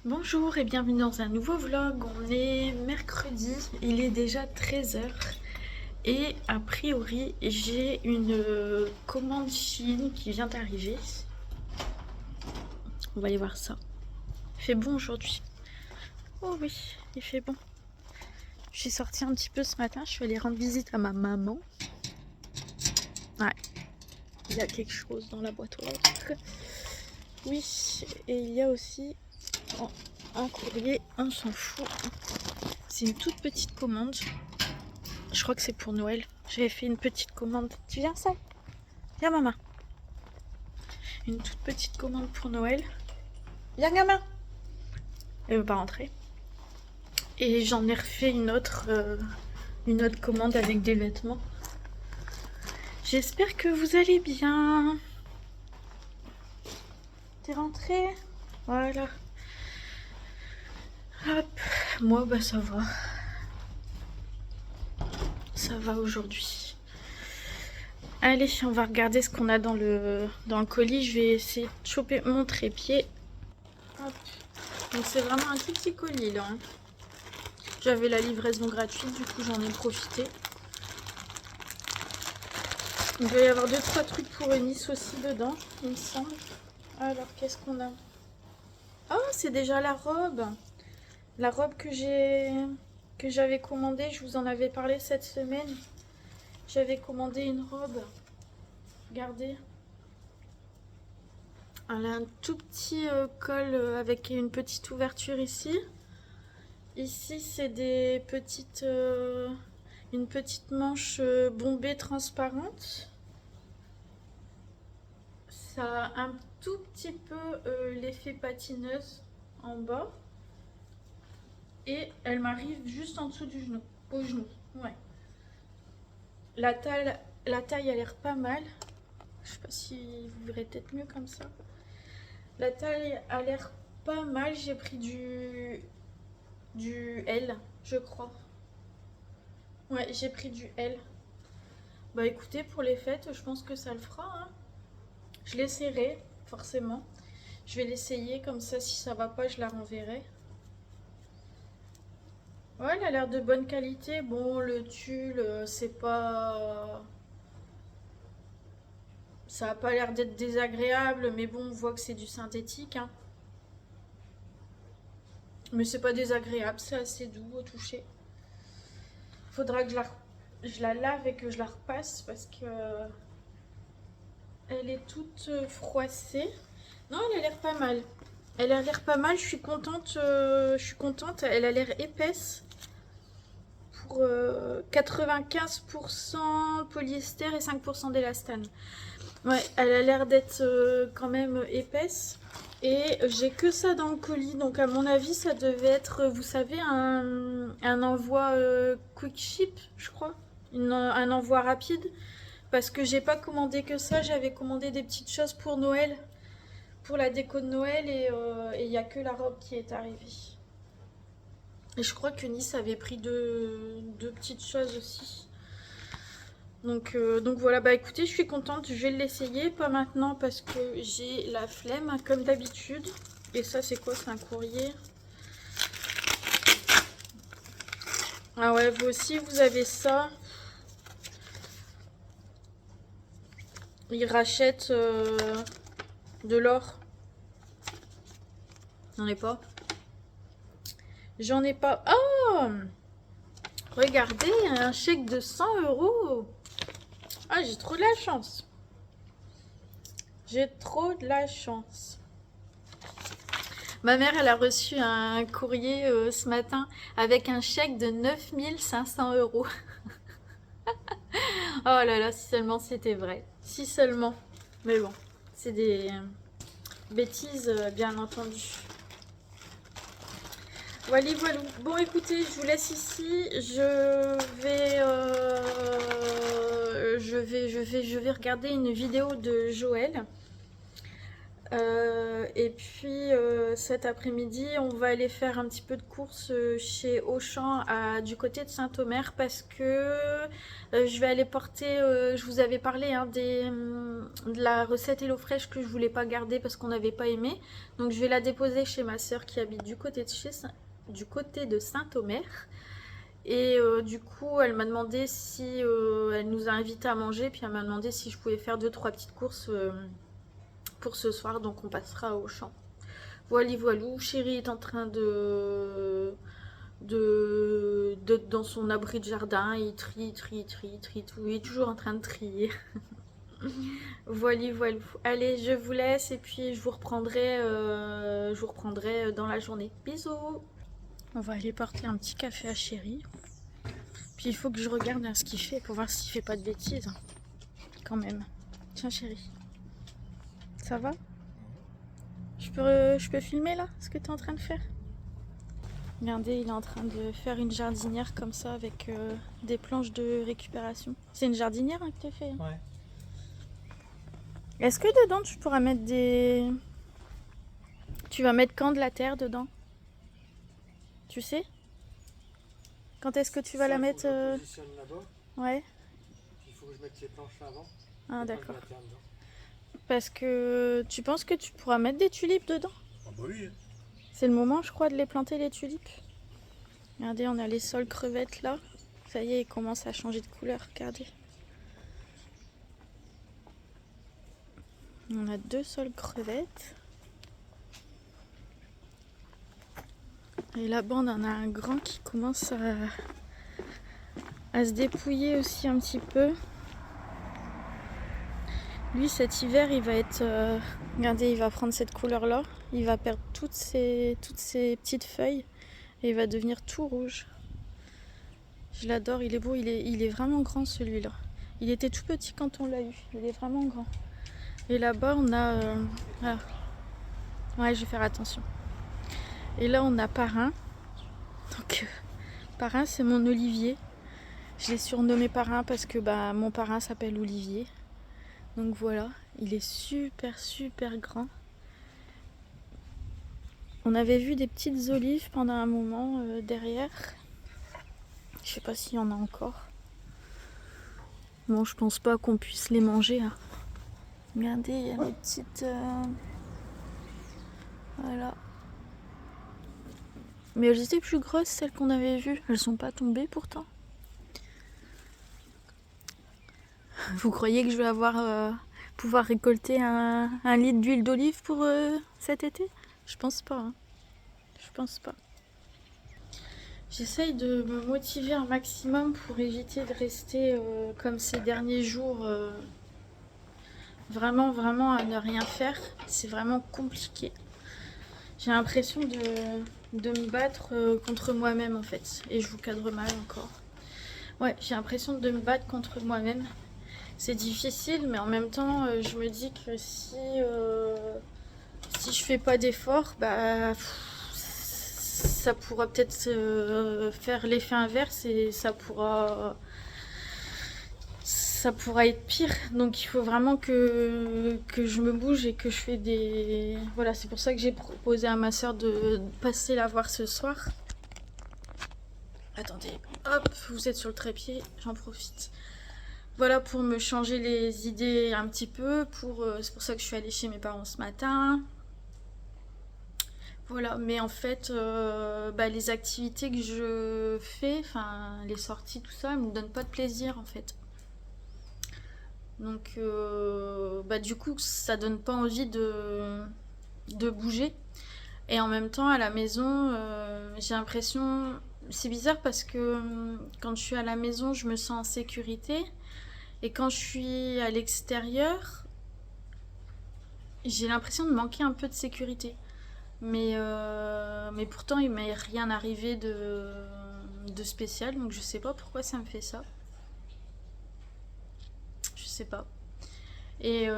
Bonjour et bienvenue dans un nouveau vlog. On est mercredi, il est déjà 13 heures et a priori j'ai une commande Chine qui vient d'arriver. On va aller voir ça. Il fait bon aujourd'hui. Oh oui, il fait bon. Je suis sortie un petit peu ce matin, je suis allée rendre visite à ma maman. Ouais, il y a quelque chose dans la boîte aux lettres. Oui, et il y a aussi un courrier, on s'en fout. C'est une toute petite commande. Je crois que c'est pour Noël. J'avais fait une petite commande. Tu viens ça? Viens maman. Une toute petite commande pour Noël. Viens gamin. Elle veut pas rentrer. Et j'en ai refait une autre commande avec des vêtements. J'espère que vous allez bien. T'es rentrée? Voilà. Hop. Moi bah ça va. Ça va aujourd'hui. Allez, on va regarder ce qu'on a dans le colis. Je vais essayer de choper mon trépied. Hop. Donc c'est vraiment un tout petit colis là. J'avais la livraison gratuite, du coup j'en ai profité. Il doit y avoir 2-3 trucs pour Nice aussi dedans, il me semble. Alors qu'est-ce qu'on a? Oh, c'est déjà la robe. La robe que j'avais commandée, je vous en avais parlé cette semaine. J'avais commandé une robe. Regardez. Elle a un tout petit col avec une petite ouverture ici. Ici, c'est des petites, une petite manche bombée transparente. Ça a un tout petit peu l'effet patineuse en bas. Et elle m'arrive juste en dessous du genou, au genou. Ouais. La taille a l'air pas mal. Je sais pas si vous verrez peut-être mieux comme ça. La taille a l'air pas mal. J'ai pris du L, je crois. Ouais, j'ai pris du L. Bah écoutez, pour les fêtes, je pense que ça le fera, hein. Je l'essaierai, forcément. Je vais l'essayer, comme ça, si ça va pas, je la renverrai. Ouais, elle a l'air de bonne qualité. Bon, le tulle, c'est pas... Ça a pas l'air d'être désagréable, mais bon, on voit que c'est du synthétique, hein. Mais c'est pas désagréable, c'est assez doux au toucher. Faudra que je la lave et que je la repasse parce que elle est toute froissée. Non, elle a l'air pas mal. Elle a l'air pas mal, je suis contente. Je suis contente. Elle a l'air épaisse. Pour 95% polyester et 5% d'élastane. Ouais, elle a l'air d'être quand même épaisse. Et j'ai que ça dans le colis. Donc à mon avis, ça devait être, vous savez, un envoi quick ship, je crois. Un envoi rapide. Parce que j'ai pas commandé que ça. J'avais commandé des petites choses pour Noël. Pour la déco de Noël. Et il n'y a que la robe qui est arrivée. Et je crois que Nice avait pris deux petites choses aussi. Donc voilà, bah écoutez, je suis contente, je vais l'essayer, pas maintenant parce que j'ai la flemme, comme d'habitude. Et ça, c'est quoi? C'est un courrier. Ah ouais, vous aussi, vous avez ça. Ils rachètent de l'or. J'en ai pas. J'en ai pas. Oh! Regardez, un chèque de 100 euros. Ah, j'ai trop de la chance. J'ai trop de la chance. Ma mère, elle a reçu un courrier ce matin avec un chèque de 9500 euros. Oh là là, si seulement c'était vrai. Si seulement. Mais bon, c'est des bêtises, bien entendu. Voilà, voilà. Bon, écoutez, je vous laisse ici. Je vais regarder une vidéo de Joël. Et puis cet après-midi, on va aller faire un petit peu de course chez Auchan du côté de Saint-Omer parce que je vais aller porter, je vous avais parlé hein, de la recette HelloFresh que je voulais pas garder parce qu'on n'avait pas aimé. Donc je vais la déposer chez ma soeur qui habite du côté de Saint-Omer. Et du coup, elle m'a demandé si elle nous a invités à manger, puis elle m'a demandé si je pouvais faire 2-3 petites courses pour ce soir, donc on passera au champ. Voilà, voilou, chéri est en train de dans son abri de jardin, il trie tout, il est toujours en train de trier. Voilà, voilou. Allez, je vous laisse et puis je vous reprendrai dans la journée. Bisous. On va aller porter un petit café à chéri. Puis il faut que je regarde ce qu'il fait pour voir s'il fait pas de bêtises. Quand même. Tiens chéri. Ça va? Je peux filmer là ce que tu es en train de faire? Regardez, il est en train de faire une jardinière comme ça avec des planches de récupération. C'est une jardinière hein, que tu fais hein? Ouais. Est-ce que dedans tu pourras mettre des... Tu vas mettre quand de la terre dedans? Tu sais? Quand est-ce que tu vas la mettre Je la positionne là-bas. Ouais. Il faut que je mette ces planches là avant. Ah d'accord. Parce que tu penses que tu pourras mettre des tulipes dedans? Ah bah oui. C'est le moment, je crois, de les planter, les tulipes. Regardez, on a les sols crevettes là. Ça y est, ils commencent à changer de couleur, regardez. On a 2 sols crevettes. Et là-bas, on en a un grand qui commence à se dépouiller aussi un petit peu. Lui, cet hiver, il va être... regardez, il va prendre cette couleur-là. Il va perdre toutes ses petites feuilles. Et il va devenir tout rouge. Je l'adore, il est beau. Il est vraiment grand, celui-là. Il était tout petit quand on l'a eu. Il est vraiment grand. Et là-bas, on a... voilà. Ouais, je vais faire attention. Et là, on a Parrain. Donc, Parrain, c'est mon olivier. Je l'ai surnommé Parrain parce que bah, mon parrain s'appelle Olivier. Donc voilà, il est super grand. On avait vu des petites olives pendant un moment derrière. Je sais pas s'il y en a encore. Bon, je pense pas qu'on puisse les manger. Hein. Regardez, il y a des petites... Voilà. Mais elles étaient plus grosses, celles qu'on avait vues. Elles sont pas tombées pourtant. Vous croyez que je vais pouvoir récolter un litre d'huile d'olive pour cet été? Je pense pas. Hein. Je pense pas. J'essaye de me motiver un maximum pour éviter de rester comme ces derniers jours vraiment à ne rien faire. C'est vraiment compliqué. J'ai l'impression de me battre contre moi-même en fait. Et je vous cadre mal encore. Ouais, j'ai l'impression de me battre contre moi-même. C'est difficile, mais en même temps, je me dis que si je fais pas d'effort, bah, ça pourra peut-être faire l'effet inverse et ça pourra être pire. Donc il faut vraiment que je me bouge et que je fais des... Voilà, c'est pour ça que j'ai proposé à ma soeur de passer la voir ce soir. Attendez, hop, vous êtes sur le trépied, j'en profite. Voilà, pour me changer les idées un petit peu. C'est pour ça que je suis allée chez mes parents ce matin. Voilà, mais en fait, les activités que je fais, enfin les sorties, tout ça, elles me donnent pas de plaisir en fait. Donc, du coup, ça donne pas envie de bouger. Et en même temps, à la maison, j'ai l'impression... C'est bizarre parce que quand je suis à la maison, je me sens en sécurité. Et quand je suis à l'extérieur, j'ai l'impression de manquer un peu de sécurité. Mais pourtant, il m'est rien arrivé de spécial. Donc je sais pas pourquoi ça me fait ça. Je sais pas. Et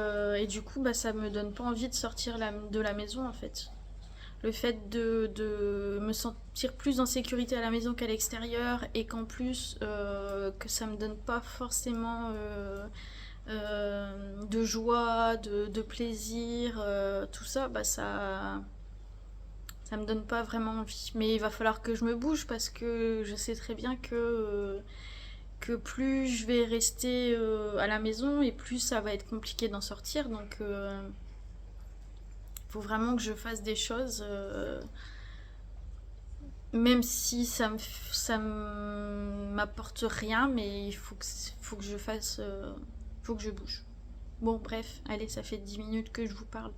du coup, ça me donne pas envie de sortir de la maison en fait. Le fait de me sentir plus en sécurité à la maison qu'à l'extérieur et qu'en plus que ça me donne pas forcément de joie, de plaisir, tout ça, bah ça me donne pas vraiment envie. Mais il va falloir que je me bouge parce que je sais très bien que plus je vais rester à la maison et plus ça va être compliqué d'en sortir. Donc faut vraiment que je fasse des choses, même si ça m'apporte rien, mais il faut que je fasse, faut que je bouge. Bon, bref, allez, ça fait 10 minutes que je vous parle.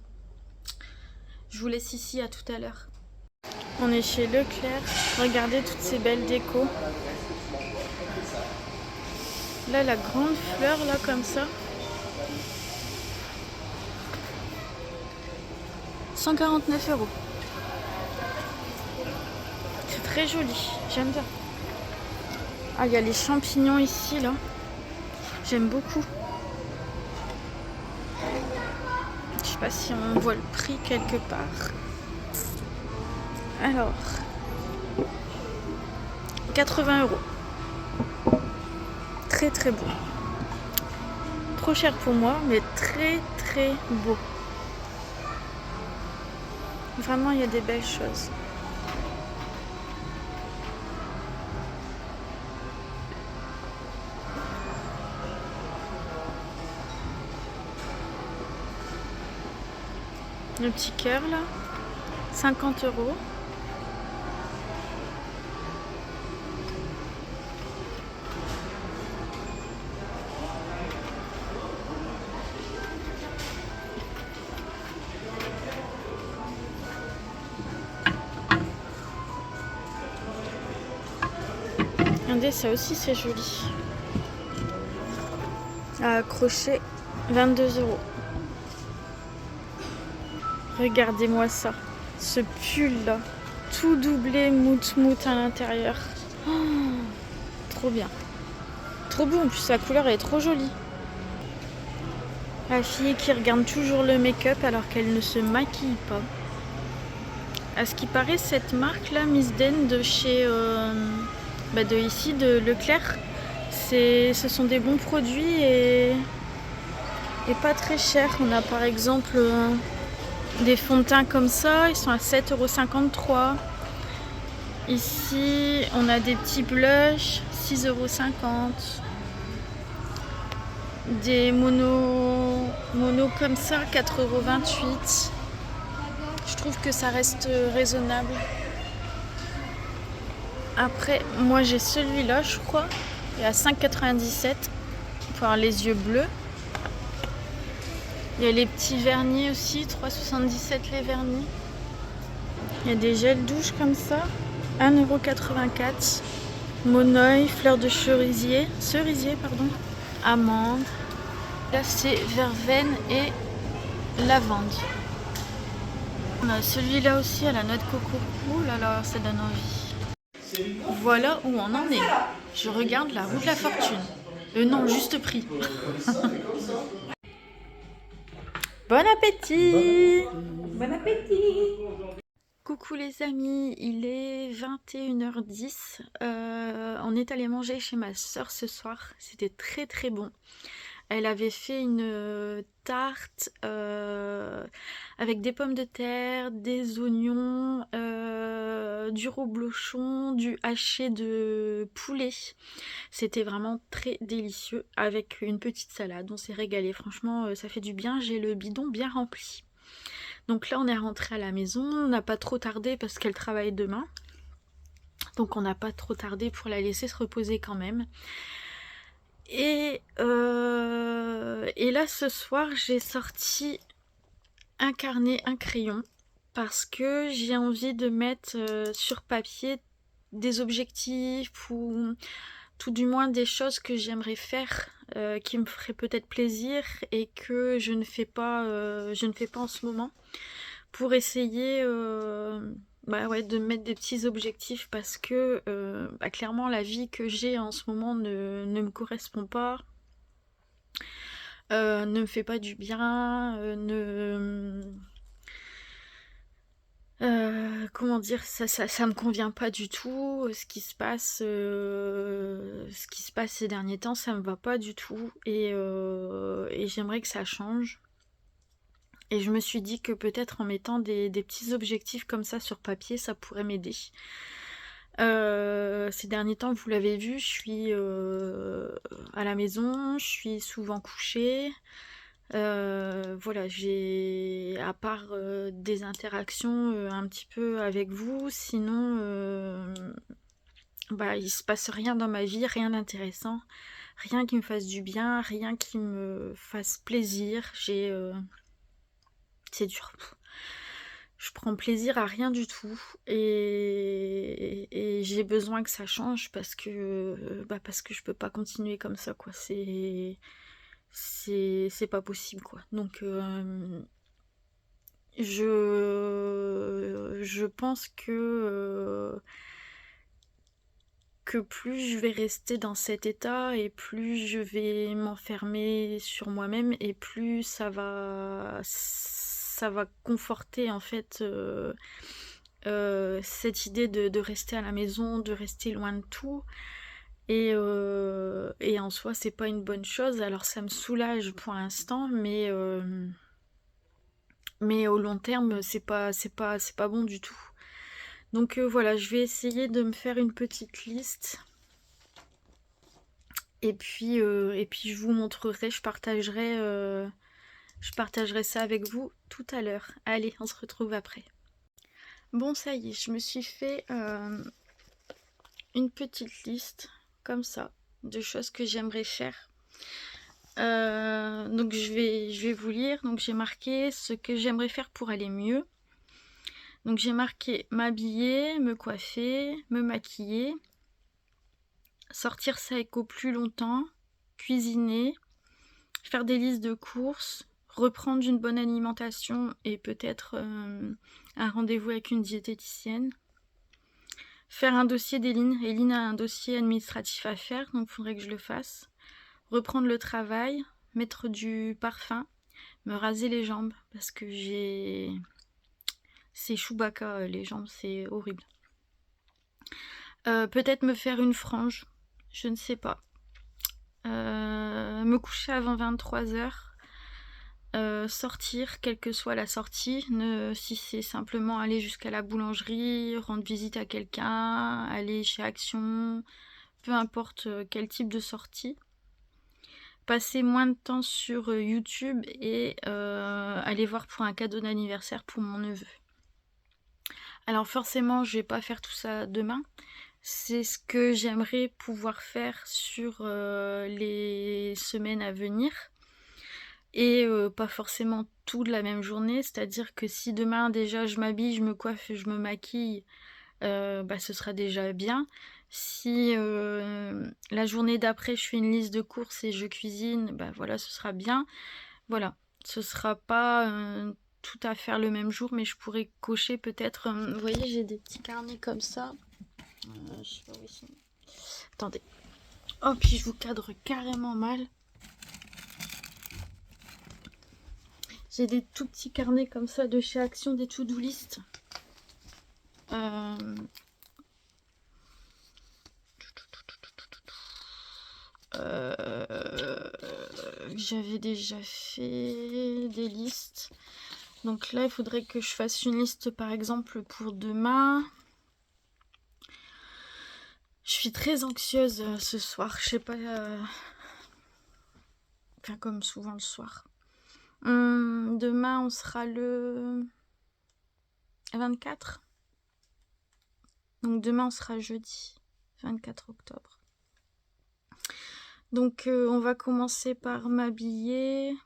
Je vous laisse ici, à tout à l'heure. On est chez Leclerc. Regardez toutes ces belles décos. Là, la grande fleur, là, comme ça. 149 €. C'est très joli. J'aime bien. Ah, il y a les champignons ici, là. J'aime beaucoup. Je sais pas si on voit le prix quelque part. Alors, 80 €. Très très beau. Trop cher pour moi, mais très très beau. Vraiment, il y a des belles choses. Le petit cœur là, 50 €. Regardez, ça aussi c'est joli. À accrocher, 22 €. Regardez-moi ça. Ce pull là, tout doublé, mout à l'intérieur. Oh, trop bien. Trop beau, en plus la couleur elle est trop jolie. La fille qui regarde toujours le make-up alors qu'elle ne se maquille pas. À ce qui paraît, cette marque là, Miss Den de chez de ici, de Leclerc, ce sont des bons produits et pas très chers. On a par exemple des fonds de teint comme ça, ils sont à 7,53 €. Ici, on a des petits blushs, 6,50 €. Des monos comme ça, 4,28 €. Je trouve que ça reste raisonnable. Après, moi j'ai celui-là, je crois. Il est à 5,97 € pour avoir les yeux bleus. Il y a les petits vernis aussi, 3,77 € les vernis. Il y a des gels douche comme ça, 1,84 €. Monoeil, fleur de cerisier, amande. Là c'est verveine et lavande. On a celui-là aussi à la noix de coco. Ouh là là, ça donne envie. Voilà où on en est. Je regarde la roue de la fortune. Non, juste prix. Bon appétit! Bon appétit! Coucou les amis, il est 21h10. On est allé manger chez ma soeur ce soir. C'était très très bon. Elle avait fait une tarte avec des pommes de terre, des oignons, du reblochon, du haché de poulet. C'était vraiment très délicieux avec une petite salade. On s'est régalé. Franchement, ça fait du bien. J'ai le bidon bien rempli. Donc là, on est rentré à la maison. On n'a pas trop tardé parce qu'elle travaille demain. Donc on n'a pas trop tardé pour la laisser se reposer quand même. Et là, ce soir, j'ai sorti un carnet, un crayon, parce que j'ai envie de mettre sur papier des objectifs ou tout du moins des choses que j'aimerais faire, qui me feraient peut-être plaisir et que je ne fais pas en ce moment, pour essayer de mettre des petits objectifs parce que clairement la vie que j'ai en ce moment ne me correspond pas, ne me fait pas du bien, comment dire, ça me convient pas du tout. Ce qui se passe ces derniers temps, ça me va pas du tout. Et j'aimerais que ça change. Et je me suis dit que peut-être en mettant des petits objectifs comme ça sur papier, ça pourrait m'aider. Ces derniers temps, vous l'avez vu, je suis à la maison, je suis souvent couchée. Voilà, j'ai, à part des interactions un petit peu avec vous, sinon, bah, il se passe rien dans ma vie, rien d'intéressant, rien qui me fasse du bien, rien qui me fasse plaisir. C'est dur. Je prends plaisir à rien du tout et j'ai besoin que ça change parce que je peux pas continuer comme ça, quoi. C'est pas possible, quoi. Donc je pense que plus je vais rester dans cet état et plus je vais m'enfermer sur moi-même et plus ça va conforter en fait cette idée de rester à la maison, de rester loin de tout. Et en soi, c'est pas une bonne chose. Alors ça me soulage pour l'instant, mais au long terme, c'est pas bon du tout. Donc voilà, je vais essayer de me faire une petite liste. Et puis je vous montrerai, je partagerai ça avec vous tout à l'heure. Allez, on se retrouve après. Bon, ça y est, je me suis fait une petite liste, comme ça, de choses que j'aimerais faire. Donc je vais vous lire. Donc j'ai marqué ce que j'aimerais faire pour aller mieux. Donc j'ai marqué m'habiller, me coiffer, me maquiller, sortir ça éco plus longtemps, cuisiner, faire des listes de courses, reprendre une bonne alimentation et peut-être un rendez-vous avec une diététicienne, faire un dossier d'Eline. Eline a un dossier administratif à faire, donc il faudrait que je le fasse. Reprendre le travail, mettre du parfum, me raser les jambes parce que c'est Chewbacca les jambes, c'est horrible. Peut-être me faire une frange, je ne sais pas. Me coucher avant 23h. Sortir, quelle que soit la sortie, si c'est simplement aller jusqu'à la boulangerie, rendre visite à quelqu'un, aller chez Action, peu importe quel type de sortie. Passer moins de temps sur YouTube et aller voir pour un cadeau d'anniversaire pour mon neveu. Alors forcément, je vais pas faire tout ça demain. C'est ce que j'aimerais pouvoir faire sur les semaines à venir. Et pas forcément tout de la même journée. C'est-à-dire que si demain déjà je m'habille, je me coiffe et je me maquille, bah, ce sera déjà bien. Si la journée d'après je fais une liste de courses et je cuisine, bah voilà, ce sera bien. Voilà, ce sera pas tout à faire le même jour, mais je pourrais cocher peut-être. Vous voyez, j'ai des petits carnets comme ça. Je sais pas où ils sont. Attendez. Oh, puis je vous cadre carrément mal. J'ai des tout petits carnets comme ça de chez Action, des to-do list. J'avais déjà fait des listes. Donc là, il faudrait que je fasse une liste, par exemple, pour demain. Je suis très anxieuse ce soir. Je sais pas... Enfin, comme souvent le soir. Demain, on sera le 24. Donc demain, on sera jeudi 24 octobre. Donc on va commencer par m'habiller,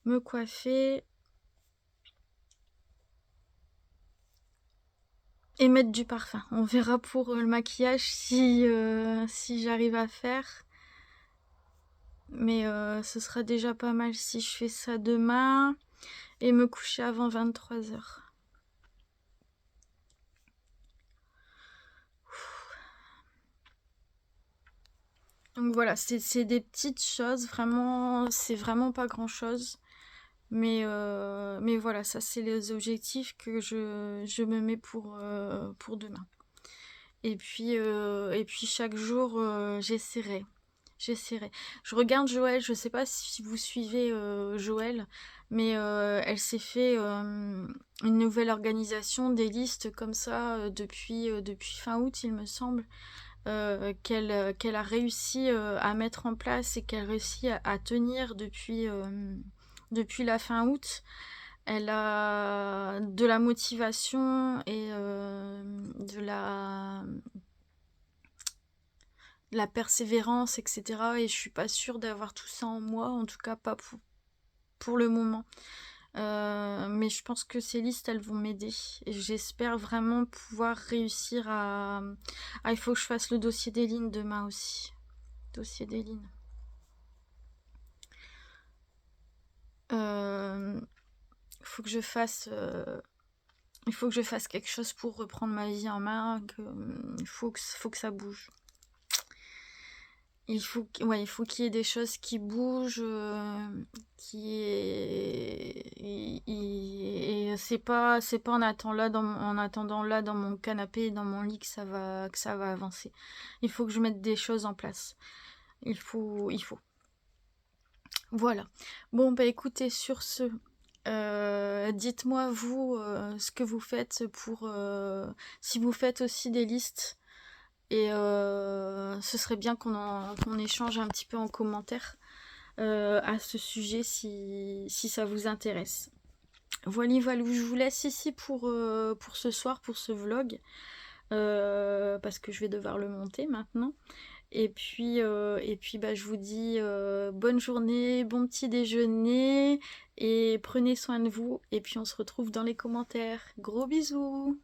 me coiffer et mettre du parfum. On verra pour le maquillage si j'arrive à faire. Mais ce sera déjà pas mal si je fais ça demain. Et me coucher avant 23h. Donc voilà, c'est des petites choses, vraiment, c'est vraiment pas grand chose. Mais voilà, ça c'est les objectifs que je me mets pour demain. Et puis chaque jour, j'essaierai. J'essaierai. Je regarde Joël, je sais pas si vous suivez Joël, mais elle s'est fait une nouvelle organisation, des listes comme ça depuis fin août, il me semble, qu'elle a réussi à mettre en place et qu'elle réussit à tenir depuis la fin août. Elle a de la motivation et de la persévérance, etc. Et je suis pas sûre d'avoir tout ça en moi, en tout cas pas pour le moment. Mais je pense que ces listes, elles vont m'aider. Et j'espère vraiment pouvoir réussir à... Ah, il faut que je fasse le dossier des lignes demain aussi. Dossier des lignes. Faut que je fasse... Il faut que je fasse quelque chose pour reprendre ma vie en main. Il faut que ça bouge. Il faut qu'il y ait des choses qui bougent, et c'est pas en attendant là dans mon canapé et dans mon lit que ça va avancer. Il faut que je mette des choses en place. Il faut. Voilà. Bon, bah écoutez, sur ce, dites-moi vous ce que vous faites si vous faites aussi des listes. Et ce serait bien qu'on échange un petit peu en commentaire à ce sujet si ça vous intéresse. Voilà, je vous laisse ici pour ce soir, pour ce vlog, parce que je vais devoir le monter maintenant. Et puis bah, je vous dis bonne journée, bon petit déjeuner, et prenez soin de vous. Et puis on se retrouve dans les commentaires. Gros bisous!